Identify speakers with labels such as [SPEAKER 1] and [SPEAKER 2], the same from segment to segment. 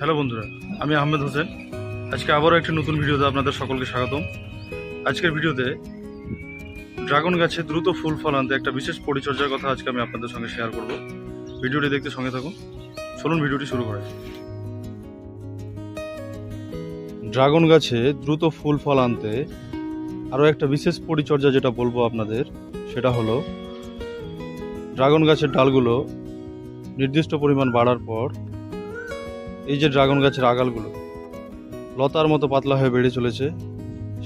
[SPEAKER 1] Hello বন্ধুরা, আমি আহমেদ হোসেন। আজকে আবারও একটি নতুন ভিডিওতে আপনাদের সকলকে স্বাগতম। আজকের ভিডিওতে ড্রাগন গাছে দ্রুত ফুল ফল আনতে একটা বিশেষ পরিচর্যার কথা আজকে আমি আপনাদের সঙ্গে শেয়ার করব। ভিডিওটি দেখতে সঙ্গে থাকুন। চলুন ভিডিওটি শুরু করা যাক। ড্রাগন গাছে দ্রুত ফুল ফল আনতে আরও একটা বিশেষ পরিচর্যা যেটা বলবো আপনাদের, সেটা হলো ড্রাগন গাছের ডালগুলো নির্দিষ্ট পরিমাণ বাড়ার পর এই যে ড্রাগন গাছের আগালগুলো লতার মতো পাতলা হয়ে বেড়ে চলেছে,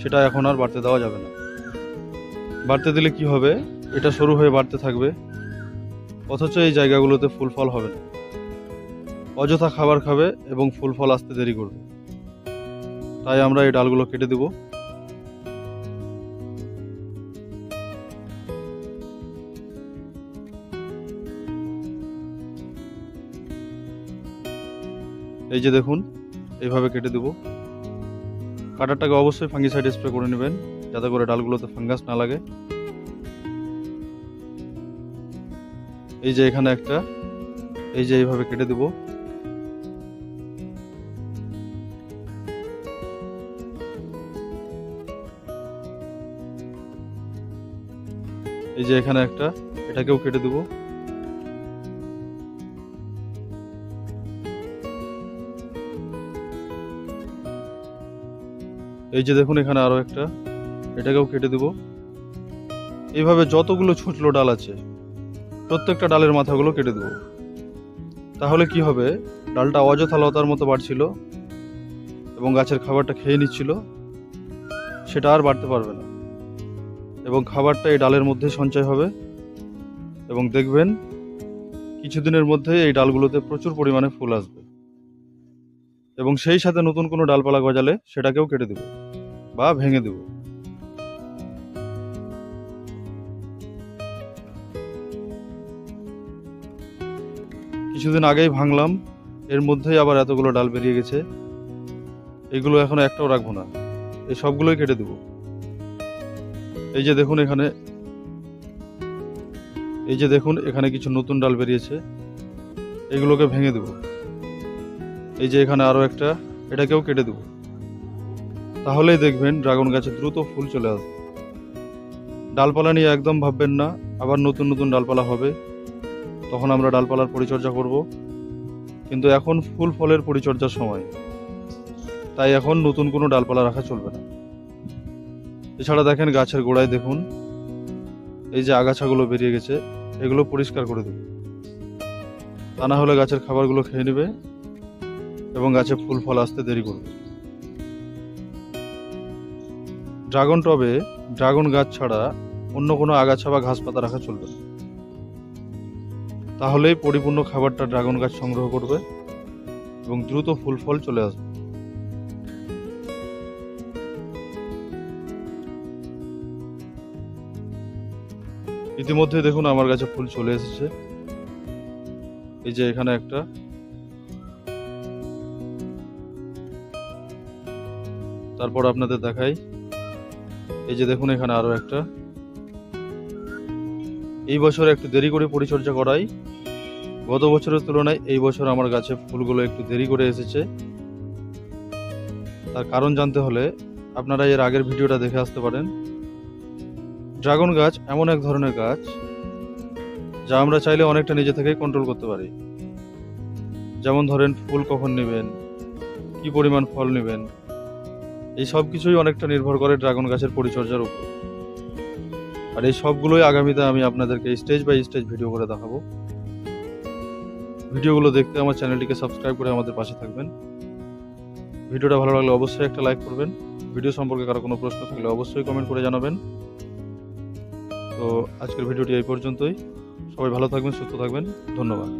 [SPEAKER 1] সেটা এখন আর বাড়তে দেওয়া যাবে না। বাড়তে দিলে কি হবে, এটা সরু হয়ে বাড়তে থাকবে, অথচ এই জায়গাগুলোতে ফুল ফল হবে না। অযথা খাবার খাবে এবং ফুল ফল আসতে দেরি করবে। তাই আমরা এই ডালগুলো কেটে দেব। এই যে দেখুন, এইভাবে কেটে দেব। কাটারটাকে অবশ্যই ফাঙ্গিসাইড স্প্রে করে নেবেন, যাতে করে ডালগুলোতে ফাঙ্গাস না লাগে। এই যে এখানে একটা, এই যে এইভাবে কেটে দেব। এই যে এখানে একটা, এটাকেও কেটে দেব। এই যে দেখুন, এখানে আরো একটা, এটাকেও কেটে দেব। এইভাবে যতগুলো ছোট ছোট ডাল আছে প্রত্যেকটা ডালের মাথাগুলো কেটে দেব। তাহলে কি হবে, ডালটা অযথা লতার মতো বাড়ছিল এবং গাছের খাবারটা খেয়ে নিচ্ছিল, সেটা আর বাড়তে পারবে না এবং খাবারটা এই ডালের মধ্যে সঞ্চয় হবে। এবং দেখবেন কিছুদিনের মধ্যে এই ডালগুলোতে প্রচুর পরিমাণে ফুল আসবে এবং সেই সাথে নতুন কোনো ডালপালা গজালে সেটাকেও কেটে দেব বা ভেঙে দেব। কিছুদিন আগেই ভাঙলাম, এর মধ্যেই আবার এতগুলো ডাল বেরিয়ে গেছে। এগুলো এখন একটাও রাখবো না, এই সবগুলোই কেটে দেব। এই যে দেখুন এখানে, এই যে দেখুন এখানে কিছু নতুন ডাল বেরিয়েছে, এগুলোকে ভেঙে দেব। এই যে এখানে আরো একটা, এটাকেও কেটে দেব। তাহলেই দেখবেন ড্রাগন গাছে দ্রুত ফুল চলে আসবে। ডালপালা নিয়ে একদম ভাববেন না, আবার নতুন নতুন ডালপালা হবে, তখন আমরা ডালপালার পরিচর্যা করব। কিন্তু এখন ফুল ফলের পরিচর্যার সময়, তাই এখন নতুন কোনো ডালপালা রাখা চলবে না। এছাড়া দেখেন গাছের গোড়ায় দেখুন, এই যে আগাছাগুলো বেরিয়ে গেছে, এগুলো পরিষ্কার করে দেব। তা না হলে গাছের খাবারগুলো খেয়ে নেবে এবং গাছে ফুল ফল আসতে দেরি করবে। ড্রাগন টবে ড্রাগন গাছ ছাড়া অন্য কোনো আগাছা বা ঘাস পাতা রাখা চলবে না, তাহলেই পরিপূর্ণ খাবারটা ড্রাগন গাছ সংগ্রহ করবে এবং দ্রুত ফুল ফল চলে আসবে। ইতিমধ্যে দেখুন আমার গাছে ফুল চলে এসেছে। এই যে এখানে একটা, তারপর আপনাদের দেখাই, এই যে দেখুন এখানে আরো একটা। এই বছর একটু দেরি করে পরিচর্যা করাই, গত বছরের তুলনায় এই বছর আমার গাছে ফুলগুলো একটু দেরি করে এসেছে। তার কারণ জানতে হলে আপনারা এর আগের ভিডিওটা দেখে আসতে পারেন। ড্রাগন গাছ এমন এক ধরনের গাছ যা আমরা চাইলে অনেকটা নিজে থেকেই কন্ট্রোল করতে পারি। যেমন ধরেন, ফুল কখন নেবেন, কি পরিমাণ ফল নেবেন, এই সব কিছুই অনেকটা নির্ভর করে ড্রাগন গাছের পরিচর্যার উপর। আর এই সবগুলোই আগামীতে আমি আপনাদেরকে স্টেজ বাই স্টেজ ভিডিও করে দেখাবো। ভিডিওগুলো দেখতে আমার চ্যানেলটিকে সাবস্ক্রাইব করে আমাদের পাশে থাকবেন। ভিডিওটা ভালো লাগলে অবশ্যই একটা লাইক করবেন। ভিডিও সম্পর্কে কারো কোনো প্রশ্ন থাকলে অবশ্যই কমেন্ট করে জানাবেন। তো আজকের ভিডিওটি এই পর্যন্তই। সবাই ভালো থাকবেন, সুস্থ থাকবেন। ধন্যবাদ।